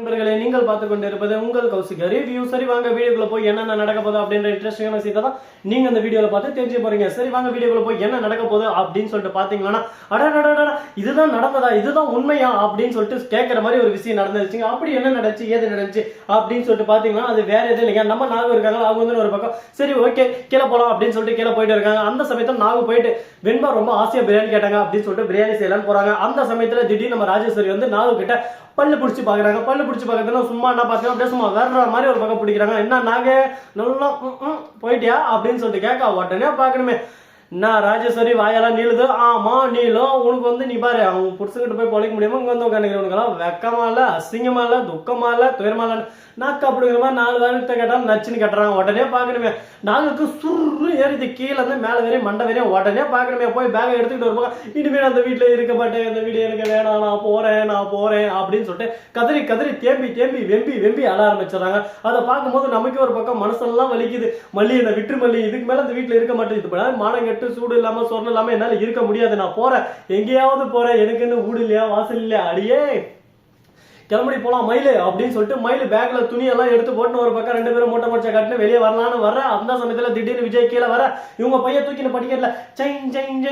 நண்பர்களே, நீங்கள் பார்த்துக் கொண்டிருப்பது உங்கள் கௌசிக் ரிவ்யூ. சரி வாங்க வீடியோக்குள்ள போய் என்ன நடக்க போகுது அப்படின்ற இன்ட்ரெஸ்டிங்கான விஷயத்தை தான் நீங்க அந்த வீடியோல பார்த்து தெரிஞ்சு போறீங்க. சரி வாங்க வீடியோக்குள்ள போய் என்ன நடக்க போகுது அப்படின்னு சொல்லிட்டு பாத்தீங்கன்னா, அடடடடா இதுதான் நடந்ததா, இதுதான் உண்மையா அப்படின்னு சொல்லிட்டு கேட்கிற மாதிரி ஒரு விஷயம் நடந்துருச்சுங்க. அப்படி என்ன நடந்துச்சு, ஏது நடந்துச்சு அப்படின்னு சொல்லிட்டு பாத்தீங்கன்னா, அது வேற எதுவும் இல்லைங்க. நம்ம நாகு இருக்காங்க, அவங்க வந்து ஒரு பக்கம் சரி ஓகே கீழே போலாம் அப்படின்னு சொல்லிட்டு கீழே போயிட்டு இருக்காங்க. அந்த சமயத்துல நாகு போயிட்டு வெண்பா ரொம்ப ஆசையா பிரியாணி கேட்டாங்க அப்படின்னு சொல்லிட்டு பிரியாணி செய்யலான்னு போறாங்க. அந்த சமயத்துல திடீர்னு நம்ம ராஜேஸ்வரி வந்து நாகு கிட்ட பல்லு பிடிச்சி பாக்குறாங்க. பல்லு பிடிச்சி பாக்கிறதுனா சும்மா என்ன பாத்தீங்கன்னா அப்படியே சும்மா வேற மாதிரி ஒரு பக்கம் பிடிக்கிறாங்க. என்ன நாங்க நல்லா போயிட்டியா அப்படின்னு சொல்லிட்டு கேட்க உடனே பாக்கணுமே, நான் ராஜேஸ்வரி வாயெல்லாம் நீளுது. ஆமா நீளும், உனக்கு வந்து நீ பாரு அவங்க புடிச்சுக்கிட்டு போய் பொழைக்க முடியாம இங்க வந்து உட்காந்துக்கிறவனுக்கெல்லாம் வெக்கமா இல்ல, அசிங்கமா இல்ல, துக்கமா இல்ல, துயரமா இல்ல, நாக்கு அப்படிங்கிற மாதிரி 4 வாரத்தை கேட்டாலும் நச்சுன்னு கட்டுறாங்க. உடனே பாக்கணுமே நாங்களுக்கு சுரு ஏறிது, கீழே இருந்து மேல வரையும் மண்டை வரையும். உடனே பாக்கணுமே போய் பேக்கை எடுத்துக்கிட்டு வருவாங்க. இனிமேல் அந்த வீட்டுல இருக்க மாட்டேன், அந்த வீடு எனக்கு வேணாம், நான் போறேன் அப்படின்னு சொல்லிட்டு கதறி கதறி தேம்பி வெம்பி அழ ஆரம்பிச்சிடறாங்க. அதை பார்க்கும்போது நமக்கு ஒரு பக்கம் மனசெல்லாம் வலிக்குது. மல்லி என்ன விட்டு மல்லி, இதுக்கு மேல அந்த வீட்டுல இருக்க மாட்டேங்குது, மானம் கெட்டு சூடு இல்லாம சொர்ணம் இல்லாம என்னால இருக்க முடியாது, நான் போறேன், எங்கேயாவது போறேன், எனக்குன்னு வீடு இல்லையா வாசல் இல்லையா, அடியே கிளம்பி போலாம் மயிலு அப்படின்னு சொல்லிட்டு மயிலு பேக்ல துணியெல்லாம் எடுத்து போட்டு ஒரு பக்கம் 2 பேரும் மூட்டை முடிச்ச கட்டுன்னு வெளியே வரலான்னு வர அந்த சமயத்துல திடீர்னு விஜய் கீழே வர, இவங்க பையன் தூக்கின படிக்கல ஜெயின்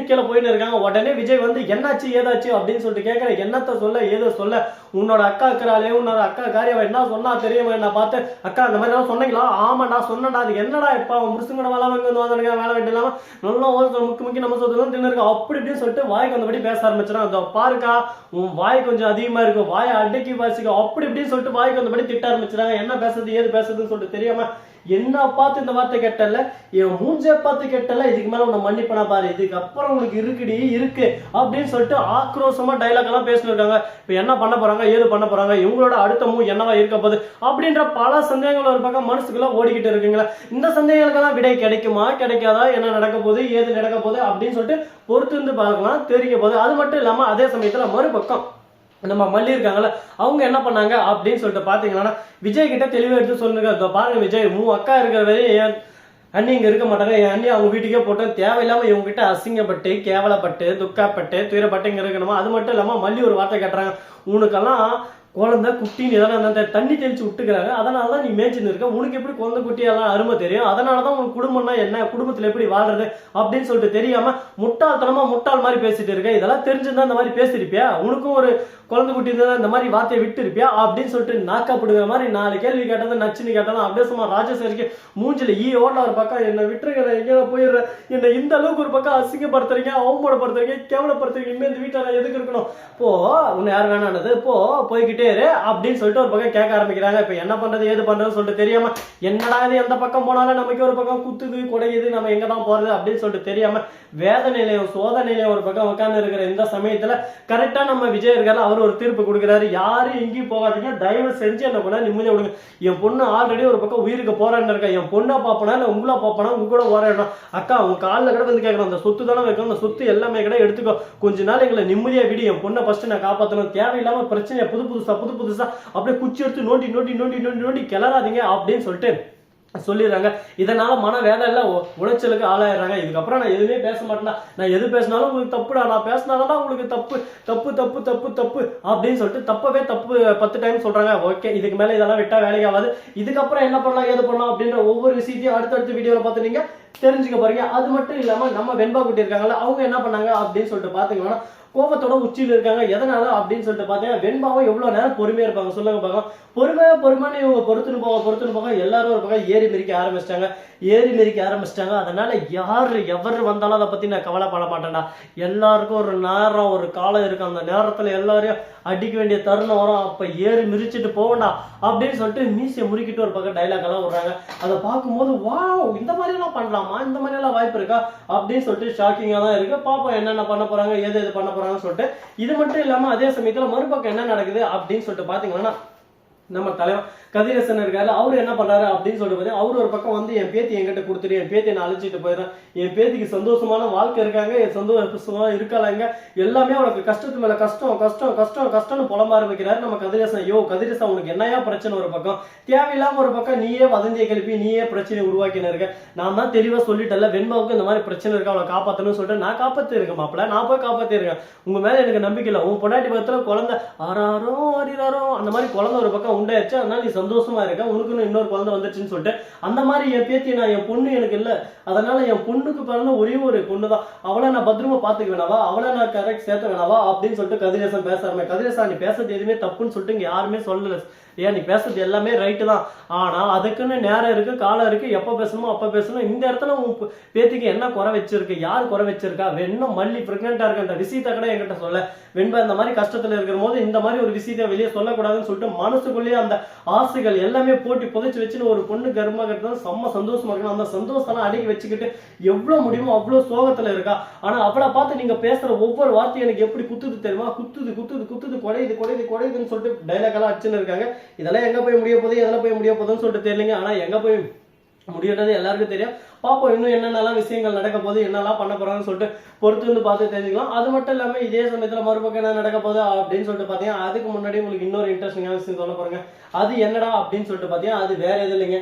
கீழே போயின்னு இருக்காங்க. உடனே விஜய் வந்து என்னாச்சு ஏதாச்சு அப்படின்னு சொல்லிட்டு கேட்கற, என்னத்த சொல்ல ஏதோ சொல்ல, உன்னோட அக்கா இருக்கிறாளே, உன்னோட அக்கா காரியவ என்ன சொன்னா தெரியுமா, என்ன பார்த்து அக்கா அந்த மாதிரி எல்லாம் சொன்னீங்களா, ஆமா நான் சொன்னேன்டா, அது என்னடா இப்ப அவன் முடிச்சுங்கட வேலை இங்க வந்து வாங்க வேலை வெட்டி இல்லாம நல்லா முக்கி நம்ம சொல்றது தின்னு இருக்கா அப்படி இப்படின்னு சொல்லிட்டு வாய்க்கு வந்தபடி பேச ஆரம்பிச்சிடும். அதை பாருக்கா உன் வாய் கொஞ்சம் அதிகமா இருக்கு, வாயை அடக்கி வாசிக்க அப்படி இப்படின்னு சொல்லிட்டு வாய்க்கு வந்தபடி திட்ட ஆரம்பிச்சிடாங்க. என்ன பேசுறது ஏது பேசுறதுன்னு சொல்லிட்டு தெரியாம, என்ன பார்த்து இந்த வார்த்தை கேட்டல, என் மூஞ்ச பார்த்து கேட்டல, இதுக்கு மேல உன்னை மன்னிப்பனா பாரு, இதுக்கு அப்புறம் உனக்கு இருக்கு அப்படின்னு சொல்லிட்டு ஆக்ரோஷமா டைலாக் எல்லாம் பேசிருக்காங்க. இப்ப என்ன பண்ண போறாங்க ஏது பண்ண போறாங்க, இவங்களோட அடுத்த மூவ் என்னவா இருக்க போகுது அப்படின்ற பல சந்தேகங்கள் ஒரு பக்கம் மனசுக்குள்ள ஓடிக்கிட்டு இருக்குங்களா. இந்த சந்தேகங்களுக்கெல்லாம் விடை கிடைக்குமா கிடைக்காதா, என்ன நடக்க போகுது ஏது நடக்க போகுது அப்படின்னு சொல்லிட்டு பொறுத்து இருந்து பார்க்கலாம் தெரிவிக்க போகுது. அது மட்டும் இல்லாம அதே சமயத்துல மறுபக்கம் நம்ம மல்லி இருக்காங்கல்ல, அவங்க என்ன பண்ணாங்க அப்படின்னு சொல்லிட்டு பாத்தீங்கன்னா, விஜய் கிட்ட தெளிவா எடுத்து சொல்லுங்க, பாருங்க விஜய் அக்கா இருக்கிற வரையும் என் அண்ணி இங்க இருக்க மாட்டாங்க, என் அண்ணி அவங்க வீட்டுக்கே போட்டு தேவையில்லாம இவங்க கிட்ட அசிங்கப்பட்டு கேவலப்பட்டு துக்கப்பட்டு துயரப்பட்டு இங்க இருக்கணுமா. அது மட்டும் இல்லாம மல்லி ஒரு வார்த்தை கேட்டுறாங்க, உனக்கெல்லாம் குழந்தை குட்டின்னு எதனா அந்த தண்ணி தெளிச்சு விட்டுக்கிறாங்க, அதனாலதான் நீ மேய்ச்சின்னு இருக்க, உனக்கு எப்படி குழந்தை குட்டியெல்லாம் அருமை தெரியும், அதனாலதான் உனக்கு குடும்பம்னா என்ன, குடும்பத்துல எப்படி வாழ்றது அப்படின்னு சொல்லிட்டு தெரியாம முட்டாள் மாதிரி பேசிட்டு இருக்க. இதெல்லாம் தெரிஞ்சிருந்தா இந்த மாதிரி பேசிருப்பியா, உனக்கும் ஒரு குழந்தை குட்டி இருந்தா இந்த மாதிரி வார்த்தையை விட்டு இருப்பியா அப்படின்னு சொல்லிட்டு நாக்காப்படுகிற மாதிரி 4 கேள்வி கேட்டது நச்சுன்னு கேட்டாலும் அப்படியே சும்மா ராஜேஸ்வரிக்கு மூஞ்சில ஓடல ஒரு பக்கம், என்ன விட்டுருங்க எங்க போயிடுறேன், என்ன இந்த அளவுக்கு ஒரு பக்கம் அசிங்கப்படுத்துறீங்க, அவமானப்படுத்துறீங்க, கேவலப்படுத்துறீங்க, இனிமே இந்த வீட்டை எதுக்கு இருக்கணும், போ உன்னை யார் வேணானது போய்கிட்டே அப்படின்னு சொல்லிட்டு ஒரு பக்கம் கேட்க ஆரம்பிக்கிறாங்க. இப்ப என்ன பண்றது ஏது பண்றதுன்னு சொல்லிட்டு தெரியாம, என்னடா இது எந்த பக்கம் போனாலும் நமக்கு ஒரு பக்கம் குத்துது குடையுது, நம்ம எங்க தான் போறது அப்படின்னு சொல்லிட்டு தெரியாம வேதனையிலையும் சோதனையிலையும் ஒரு பக்கம் உட்கார்ந்து இருக்கிற இந்த சமயத்துல கரெக்டா நம்ம விஜய் இருக்காரு, அவர் ஒரு தீர்ப்பு கொடுக்கிறாரு, யாரும் எங்கேயும் போகாதீங்க, தயவு செஞ்சு என்ன பண்ண நிம்மதியா விடுங்க, என் பொண்ணு ஆல்ரெடி ஒரு பக்கம் உயிருக்கு போறான்னு இருக்கா, என் பொண்ணா பாப்பனா இல்ல உங்களா பாப்பனா உங்க கூட போராடணும், அக்கா உங்க காலில் கூட வந்து கேட்கணும், அந்த சொத்து தானே வைக்கணும், அந்த சொத்து எல்லாமே கூட எடுத்துக்கோ, கொஞ்ச நாள் எங்களை நிம்மதியா விடு, என் பொண்ணை ஃபர்ஸ்ட் நான் காப்பாற்றணும், தேவையில்லாம பிரச்சனையை புதுசா அப்படியே குச்சி எடுத்து நோண்டி கிளறாதீங்க அப்படின்னு சொல்லிட்டு சொல்லிடுறாங்க. இதனால மன வேலை இல்ல உளைச்சலுக்கு ஆளாயிடுறாங்க. இதுக்கப்புறம் நான் எதுவுமே பேச மாட்டேன்னா, நான் எது பேசினாலும் உங்களுக்கு தப்புடா, நான் பேசினாதான் உங்களுக்கு தப்பு அப்படின்னு சொல்லிட்டு தப்பவே தப்பு 10 டைம் சொல்றாங்க. ஓகே இதுக்கு மேல இதெல்லாம் விட்டா வேலைக்கு ஆகாது, இதுக்கப்புறம் என்ன பண்ணலாம் ஏது பண்ணலாம் அப்படின்ற ஒவ்வொரு விஷயத்தையும் அடுத்தடுத்த வீடியோல பார்த்து நீங்க தெரிஞ்சுக்க போறீங்க. அது மட்டும் இல்லாம நம்ம வெண்பா குட்டி இருக்காங்கல்ல, அவங்க என்ன பண்ணாங்க அப்படின்னு சொல்லிட்டு பாத்தீங்கன்னா கோபத்தோட உச்சியில இருக்காங்க. எதனால அப்படின்னு சொல்லிட்டு பாத்தீங்கன்னா, வெண்பாவும் எவ்வளவு நேரம் பொறுமையா இருப்பாங்க சொல்லுங்க பார்க்கலாம். பொறுமைன்னு இவங்க பொறுத்துன்னு போக எல்லாரும் ஒரு பக்கம் ஏறி மிரிக்க ஆரம்பிச்சிட்டாங்க. அதனால எவர் வந்தாலும் அதை பத்தி நான் கவலைப்பட மாட்டேன்டா, எல்லாருக்கும் ஒரு நேரம் ஒரு காலம் இருக்கு, அந்த நேரத்துல எல்லாரையும் அடிக்க வேண்டிய தருணம் வரும், அப்ப ஏறி மிரிச்சிட்டு போகண்டா அப்படின்னு சொல்லிட்டு மீசியை முறுக்கிட்டு ஒரு பக்கம் டைலாக் எல்லாம் விடுறாங்க. அதை பார்க்கும்போது வாவ் இந்த மாதிரி எல்லாம் பண்ணலாமா, இந்த மாதிரி எல்லாம் வாய்ப்பு இருக்கா அப்படின்னு சொல்லிட்டு ஷாக்கிங்கா தான் இருக்கு. பாப்போம் என்னென்ன பண்ண போறாங்க எது பண்ண போறாங்கன்னு சொல்லிட்டு. இது மட்டும் இல்லாம அதே சமயத்துல மறுபக்கம் என்ன நடக்குது அப்படின்னு சொல்லிட்டு பாத்தீங்கன்னா, நம்ம தலைவர் கதிரேசன் இருக்காரு, அவரு என்ன பண்றாரு அப்படின்னு சொல்லிட்டு பார்த்தீங்கன்னா, அவரு ஒரு பக்கம் வந்து என் பேத்தி என்கிட்ட கொடுத்துட்டு என் பேத்தி நான் அழைச்சிட்டு போயிடுறேன், என் பேத்திக்கு சந்தோஷமான வாழ்க்கை இருக்காங்க, என் சந்தோஷமா இருக்காங்க, எல்லாமே அவனுக்கு கஷ்டத்து மேல கஷ்டம் கஷ்டம் கஷ்டம் கஷ்டம்னு புலம்ப ஆரம்பிக்கிறாரு நம்ம கதிரேசன். யோ கதிரேசன், உனக்கு என்னையா பிரச்சனை? ஒரு பக்கம் தேவையில்லாம ஒரு பக்கம் நீயே வதந்தியை கிளப்பி நீயே பிரச்சனை உருவாக்கின்னு இருக்க. நான் தான் தெளிவா சொல்லிட்டேன்ல, வெண்பாவுக்கு இந்த மாதிரி பிரச்சனை இருக்கா, அவளை காப்பாத்தணும்னு சொல்லிட்டு நான் காப்பாத்தி இருக்கேன் மாப்பிள்ள, நான் போய் காப்பாத்தி இருக்கேன். உங்க மேல எனக்கு நம்பிக்கை இல்லை. உன் பொண்டாட்டி பக்கத்துல குழந்தை ஆறாரோ அறிறாரோ அந்த மாதிரி குழந்தை ஒரு பக்கம் உண்டாயிருச்சு, அதனால நீ சந்தோஷமா இருக்க, உனக்குன்னு இன்னொரு குழந்தை வந்துச்சுன்னு சொல்லிட்டு அந்த மாதிரி என் பேத்தி நான், என் பொண்ணு எனக்கு இல்லை, அதனால என் பொண்ணுக்கு பிறந்த ஒரே ஒரு பொண்ணு தான், அவளை நான் பத்திரமா பாத்துக்க வேணாவா, அவளை நான் கரெக்ட் சேர்த்த வேணாவா அப்படின்னு சொல்லிட்டு கதிரேசன் பேசுறாங்க. கதிரேசன், நீ பேசுறது எதுவுமே தப்புன்னு சொல்லிட்டு இங்க யாருமே சொல்லல. ஏன் நீ பேசுறது எல்லாமே ரைட்டு தான், ஆனா அதுக்குன்னு நேரம் இருக்கு, காலம் இருக்கு, எப்ப பேசணுமோ அப்ப பேசணும். இந்த இடத்துல உன் பேத்திக்கு என்ன குறை வச்சிருக்கு, யார் குறை வச்சிருக்கா? வெண்ணும் மல்லி பிரெக்னெண்டா இருக்க அந்த விஷயத்த கூட என்கிட்ட சொல்ல. வெண்பா இந்த மாதிரி கஷ்டத்துல இருக்கிற போது இந்த மாதிரி ஒரு விஷயத்த வெளியே சொல்லக்கூடாதுன்னு சொல்லிட்டு மனசுக்குள்ளேயே அந்த ஆசைகள் எல்லாமே போட்டி புதைச்சு வச்சுன்னு ஒரு பொண்ணு கர்மா கட்டுறது செம்ம சந்தோஷமா இருக்கணும். அந்த சந்தோஷத்தெல்லாம் அடக்கி வச்சுக்கிட்டு எவ்வளவு முடியுமோ அவ்வளவு சோகத்துல இருக்கா. ஆனா அவளை பார்த்து நீங்க பேசுற ஒவ்வொரு வார்த்தையும் எனக்கு எப்படி குத்துது தெரியுமா? குத்துது குத்துது குத்துது, குடையுது குடையுது குடையுதுன்னு சொல்லிட்டு டைலாக் எல்லாம் அடிச்சுன்னு இருக்காங்க. இதெல்லாம் எங்க போய் முடிய போகுது, எதெல்லாம் போய் முடிய போகுதுன்னு சொல்லிட்டு தெரியலங்க. ஆனா எங்க போய் முடியறது எல்லாருக்கும் தெரியும். பாப்போம் இன்னும் என்னென்னலாம் விஷயங்கள் நடக்க போகுது, என்னெல்லாம் பண்ண போறாங்கன்னு சொல்லிட்டு பொறுத்து வந்து பார்த்து தெரிஞ்சுக்கலாம். அது மட்டும் இல்லாம இதே சமயத்துல மறுபக்கம் என்ன நடக்க போகுது அப்படின்னு சொல்லிட்டு பாத்தீங்கன்னா, அதுக்கு முன்னாடி உங்களுக்கு இன்னொரு இன்ட்ரெஸ்டிங்கான விஷயம் சொல்ல போறேங்க. அது என்னடா அப்படின்னு சொல்லிட்டு பாத்தீங்கன்னா, அது வேற எதுவும் இல்லைங்க.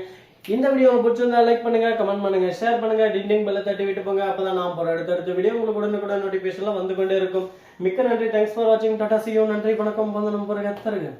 இந்த வீடியோ பிடிச்சிருந்தா லைக் பண்ணுங்க, கமெண்ட் பண்ணுங்க, ஷேர் பண்ணுங்க, டிண்டிங் பெல்ல தட்டி விட்டு போங்க. அப்பதான் நான் போற அடுத்த வீடியோ உங்களுக்கு உடனுக்குடன் நோட்டிபிகேஷன்லாம் வந்து கொண்டே இருக்கும். மிக்க நன்றி. தேங்க்ஸ் ஃபார் வாட்சிங். Tata, see you. நன்றி, வணக்கம், வந்தனம், பிறகு தருங்க.